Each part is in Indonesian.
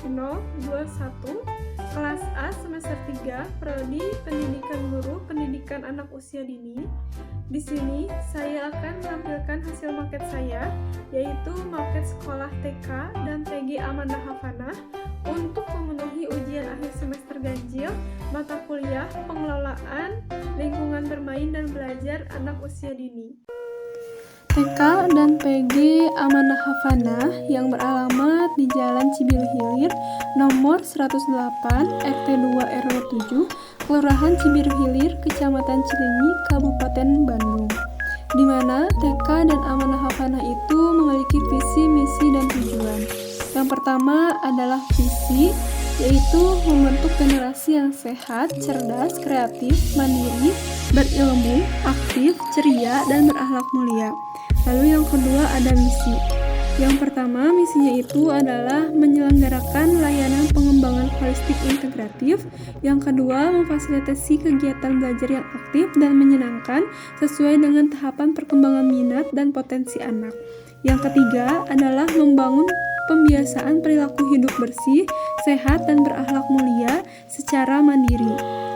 021 kelas A semester 3 Prodi Pendidikan Guru Pendidikan Anak Usia Dini. Di sini saya akan menampilkan hasil maket saya, yaitu maket sekolah TK dan PG Amanah Hafanah untuk memenuhi ujian akhir semester ganjil mata kuliah Pengelolaan Lingkungan Bermain dan Belajar Anak Usia Dini. TK dan PG Amanah Hafanah yang beralamat di Jalan Cibiruhilir nomor 108 RT 2 RW 7 Kelurahan Cibiruhilir Kecamatan Cileunyi Kabupaten Bandung, di mana TK dan Amanah Hafanah itu memiliki visi, misi, dan tujuan. Yang pertama adalah visi, yaitu membentuk generasi yang sehat, cerdas, kreatif, mandiri, berilmu, aktif, ceria, dan berakhlak mulia. Lalu yang kedua ada misi. Yang pertama, misinya itu adalah menyelenggarakan layanan pengembangan holistik integratif. Yang kedua, memfasilitasi kegiatan belajar yang aktif dan menyenangkan sesuai dengan tahapan perkembangan minat dan potensi anak. Yang ketiga adalah membangun pembiasaan perilaku hidup bersih, sehat, dan berakhlak mulia secara mandiri.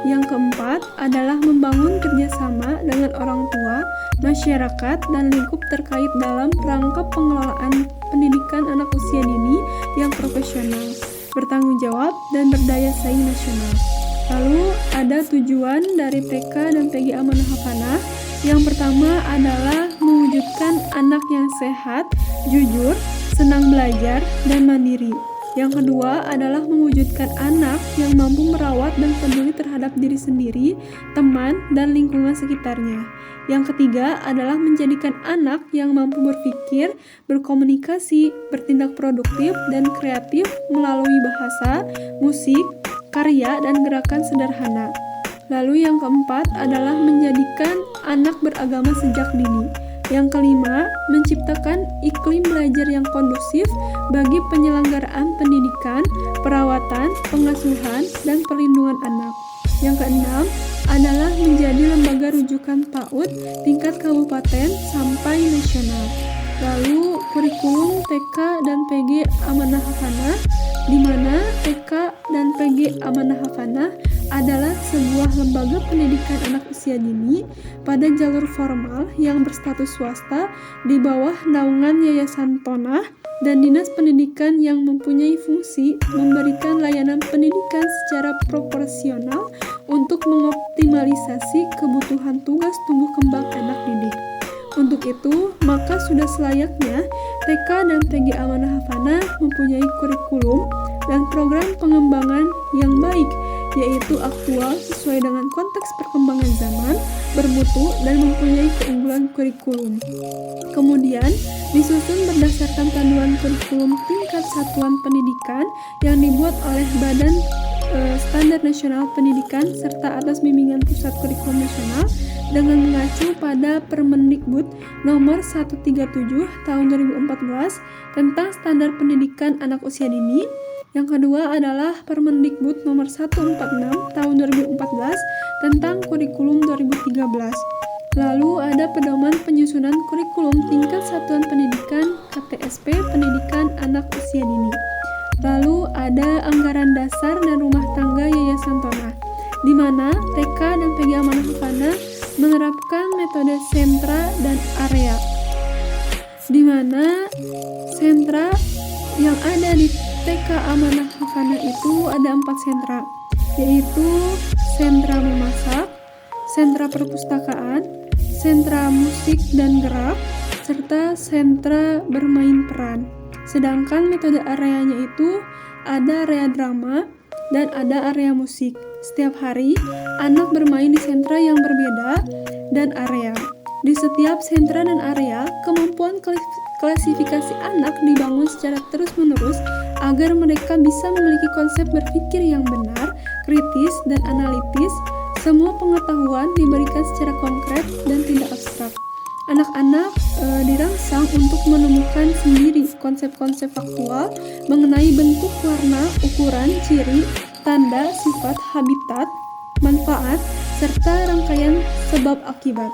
Yang keempat adalah membangun kerjasama dengan orang tua, masyarakat, dan lingkup terkait dalam rangka pengelolaan pendidikan anak usia dini yang profesional, bertanggung jawab, dan berdaya saing nasional. Lalu ada tujuan dari TK dan PG Amanah Hafanah. Yang pertama adalah mewujudkan anak yang sehat, jujur, senang belajar, dan mandiri. Yang kedua adalah mewujudkan anak yang mampu merawat dan peduli terhadap diri sendiri, teman, dan lingkungan sekitarnya. Yang ketiga adalah menjadikan anak yang mampu berpikir, berkomunikasi, bertindak produktif, dan kreatif melalui bahasa, musik, karya, dan gerakan sederhana. Lalu yang keempat adalah menjadikan anak beragama sejak dini. Yang kelima, menciptakan iklim belajar yang kondusif bagi penyelenggaraan pendidikan, perawatan, pengasuhan, dan perlindungan anak. Yang keenam adalah menjadi lembaga rujukan PAUD tingkat kabupaten sampai nasional. Lalu kurikulum TK dan PG Amanah Hafanah, di mana TK dan PG Amanah Hafanah adalah sebuah lembaga pendidikan anak usia dini pada jalur formal yang berstatus swasta di bawah naungan Yayasan Tonah dan Dinas Pendidikan yang mempunyai fungsi memberikan layanan pendidikan secara proporsional untuk mengoptimalisasi kebutuhan tugas tumbuh kembang anak didik. Untuk itu, maka sudah selayaknya TK dan PG Amanah Hafanah mempunyai kurikulum dan program pengembangan yang baik, yaitu aktual sesuai dengan konteks perkembangan zaman, bermutu, dan mempunyai keunggulan kurikulum. Kemudian, disusun berdasarkan panduan kurikulum tingkat satuan pendidikan yang dibuat oleh Badan Standar Nasional Pendidikan serta atas bimbingan Pusat Kurikulum Nasional dengan mengacu pada Permendikbud nomor 137 tahun 2014 tentang standar pendidikan anak usia dini. Yang kedua adalah Permendikbud nomor 146 tahun 2014 tentang kurikulum 2013. Lalu ada pedoman penyusunan kurikulum tingkat satuan pendidikan KTSP Pendidikan Anak Usia Dini. Lalu ada anggaran dasar dan rumah tangga Yayasan Tonah, di mana TK dan PG Amanah Hafanah menerapkan metode sentra dan area, di mana sentra yang ada di TK Amanah Hafanah itu ada 4 sentra, yaitu sentra memasak, sentra perpustakaan, sentra musik dan gerak, serta sentra bermain peran. Sedangkan metode areanya itu ada area drama dan ada area musik. Setiap hari, anak bermain di sentra yang berbeda dan area. Di setiap sentra dan area, kemampuan klasifikasi anak dibangun secara terus-menerus agar mereka bisa memiliki konsep berpikir yang benar, kritis, dan analitis. Semua pengetahuan diberikan secara konkret dan tidak abstrak. Anak-anak dirangsang untuk menemukan sendiri konsep-konsep faktual mengenai bentuk, warna, ukuran, ciri, tanda, sifat, habitat, manfaat, serta rangkaian sebab akibat.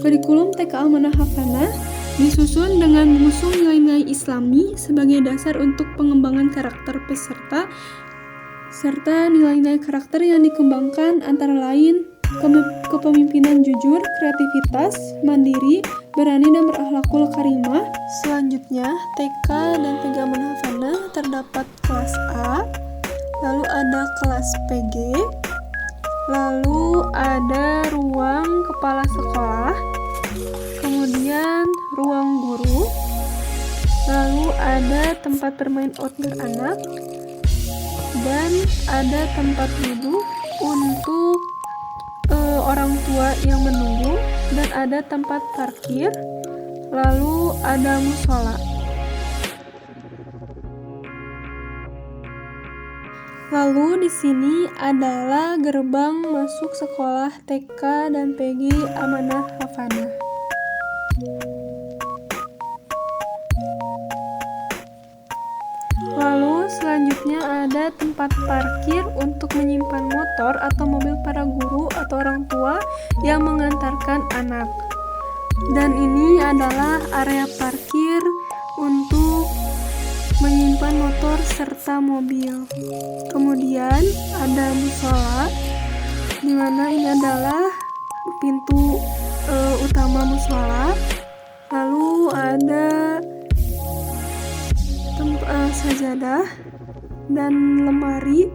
Kurikulum TK Amanah Hafanah disusun dengan mengusung nilai-nilai Islami sebagai dasar untuk pengembangan karakter peserta, serta nilai-nilai karakter yang dikembangkan antara lain kepemimpinan jujur, kreativitas, mandiri, berani, dan berakhlakul karimah. Selanjutnya, TK dan PG Amanah Hafanah terdapat kelas A, lalu ada kelas PG, lalu ada ruang kepala sekolah, kemudian ruang guru, lalu ada tempat bermain outdoor anak, dan ada tempat duduk untuk orang tua yang menunggu, dan ada tempat parkir, lalu ada musola. Lalu di sini adalah gerbang masuk sekolah TK dan PG Amanah Hafanah. Lalu selanjutnya ada tempat parkir untuk menyimpan motor atau mobil para guru atau orang tua yang mengantarkan anak. Dan ini adalah area parkir untuk menyimpan motor serta mobil. Kemudian ada musola, di mana ini adalah pintu utama musola. Lalu ada sajadah dan lemari.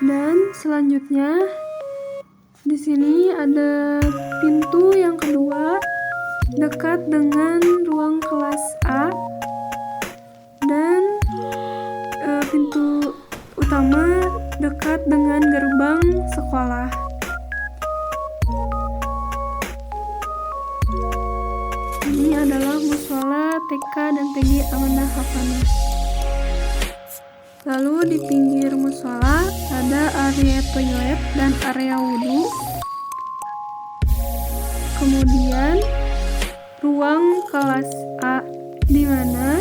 Dan selanjutnya di sini ada pintu yang kedua dekat dengan ruang kelas A, dan pintu utama dekat dengan gerbang sekolah. Ini adalah musola TK dan PG Amanah Hafanah. Lalu di pinggir musola ada area toilet dan area wudhu. Kemudian ruang kelas A, di mana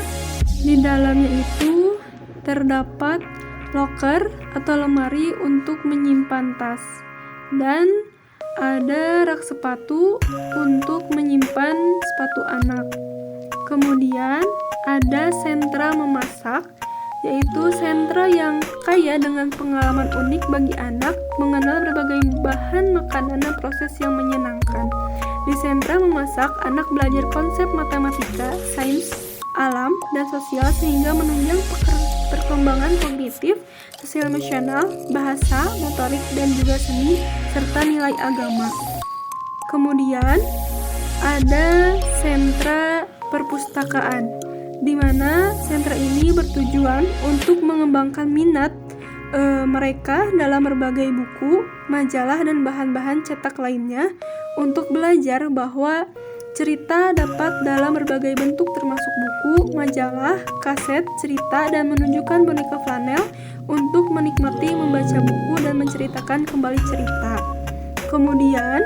di dalamnya itu terdapat loker atau lemari untuk menyimpan tas, dan ada rak sepatu untuk menyimpan sepatu anak. Kemudian ada sentra memasak, yaitu sentra yang kaya dengan pengalaman unik bagi anak mengenal berbagai bahan makanan dan proses yang menyenangkan. Di sentra memasak, anak belajar konsep matematika, sains, alam, dan sosial sehingga menunjang perkembangan kognitif, sosial emosional, bahasa, motorik, dan juga seni, serta nilai agama. Kemudian ada sentra perpustakaan, di mana sentra ini bertujuan untuk mengembangkan minat mereka dalam berbagai buku, majalah, dan bahan-bahan cetak lainnya untuk belajar bahwa cerita dapat dalam berbagai bentuk termasuk buku, majalah, kaset, cerita, dan menunjukkan boneka flanel untuk menikmati membaca buku dan menceritakan kembali cerita. Kemudian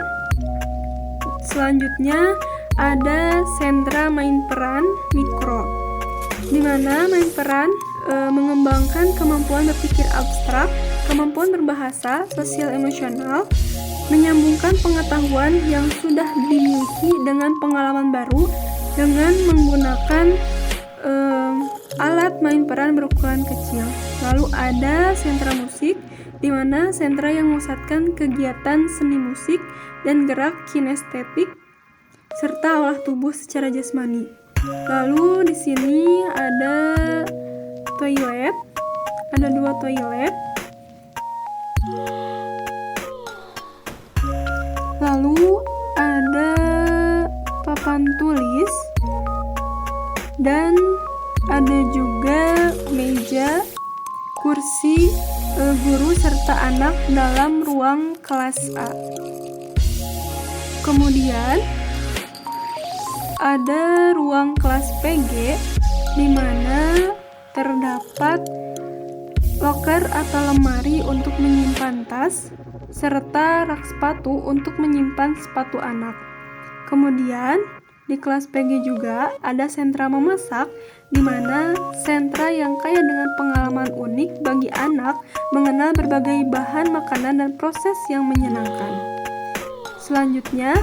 selanjutnya ada sentra main peran mikro, di mana main peran mengembangkan kemampuan berpikir abstrak, kemampuan berbahasa, sosial emosional, menyambungkan pengetahuan yang sudah dimiliki dengan pengalaman baru dengan menggunakan alat main peran berukuran kecil. Lalu ada sentra musik, di mana sentra yang memusatkan kegiatan seni musik dan gerak kinestetik serta olah tubuh secara jasmani. Lalu di sini ada toilet, ada 2 toilet. Lalu ada papan tulis, dan ada juga meja, kursi guru serta anak dalam ruang kelas A. Kemudian ada ruang kelas PG, di mana terdapat loker atau lemari untuk menyimpan tas, serta rak sepatu untuk menyimpan sepatu anak. Kemudian di kelas PG juga ada sentra memasak, di mana sentra yang kaya dengan pengalaman unik bagi anak mengenal berbagai bahan makanan dan proses yang menyenangkan. Selanjutnya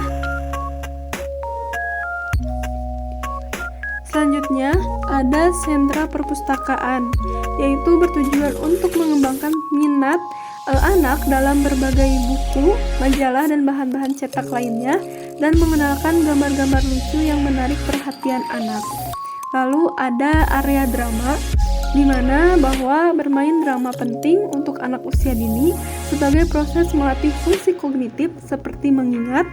Selanjutnya, ada sentra perpustakaan, yaitu bertujuan untuk mengembangkan minat anak dalam berbagai buku, majalah, dan bahan-bahan cetak lainnya, dan mengenalkan gambar-gambar lucu yang menarik perhatian anak. Lalu ada area drama, di mana bahwa bermain drama penting untuk anak usia dini sebagai proses melatih fungsi kognitif seperti mengingat,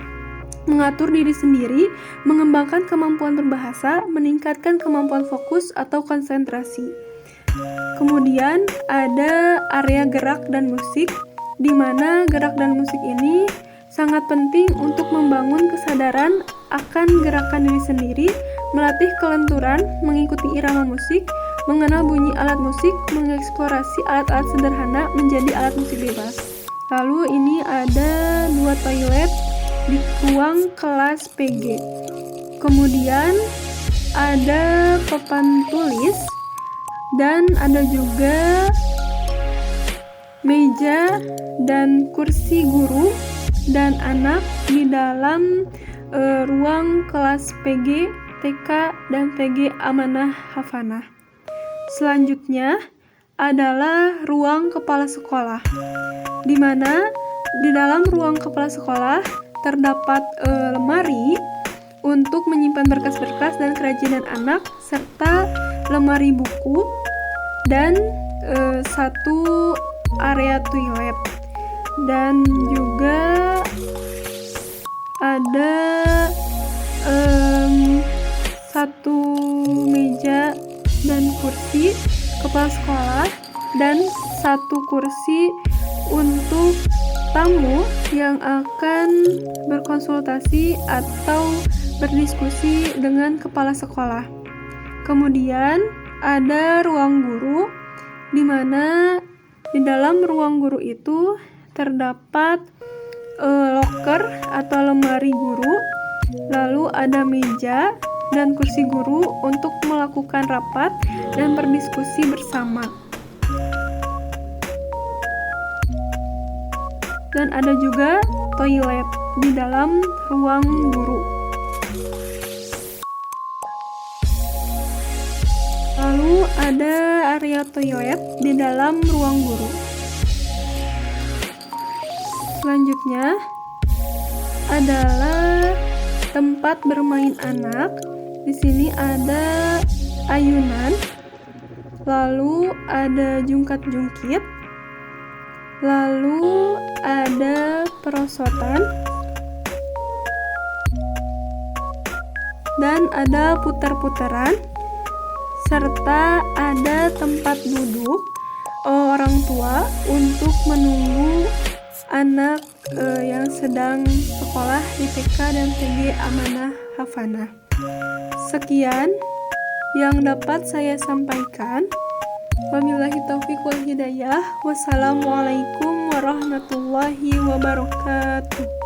mengatur diri sendiri, mengembangkan kemampuan berbahasa, meningkatkan kemampuan fokus atau konsentrasi. Kemudian ada area gerak dan musik, di mana gerak dan musik ini sangat penting untuk membangun kesadaran akan gerakan diri sendiri, melatih kelenturan, mengikuti irama musik, mengenal bunyi alat musik, mengeksplorasi alat-alat sederhana menjadi alat musik bebas. Lalu ini ada 2 toilet di ruang kelas PG. Kemudian ada papan tulis dan ada juga meja dan kursi guru dan anak di dalam ruang kelas PG, TK, dan PG Amanah Hafanah. Selanjutnya adalah ruang kepala sekolah, di mana di dalam ruang kepala sekolah terdapat lemari untuk menyimpan berkas-berkas dan kerajinan anak, serta lemari buku dan 1 area toilet, dan juga ada 1 meja dan kursi kepala sekolah dan 1 kursi untuk tamu yang akan berkonsultasi atau berdiskusi dengan kepala sekolah. Kemudian ada ruang guru, di mana di dalam ruang guru itu terdapat loker atau lemari guru, lalu ada meja dan kursi guru untuk melakukan rapat dan berdiskusi bersama. Dan ada juga toilet di dalam ruang guru. Lalu ada area toilet di dalam ruang guru. Selanjutnya adalah tempat bermain anak. Di sini ada ayunan, lalu ada jungkat-jungkit, lalu ada perosotan, dan ada putar-putaran, serta ada tempat duduk orang tua untuk menunggu anak yang sedang sekolah di TK dan PG Amanah Hafanah. Sekian yang dapat saya sampaikan. Wabillahi taufiq wal hidayah. Wassalamualaikum warahmatullahi wabarakatuh.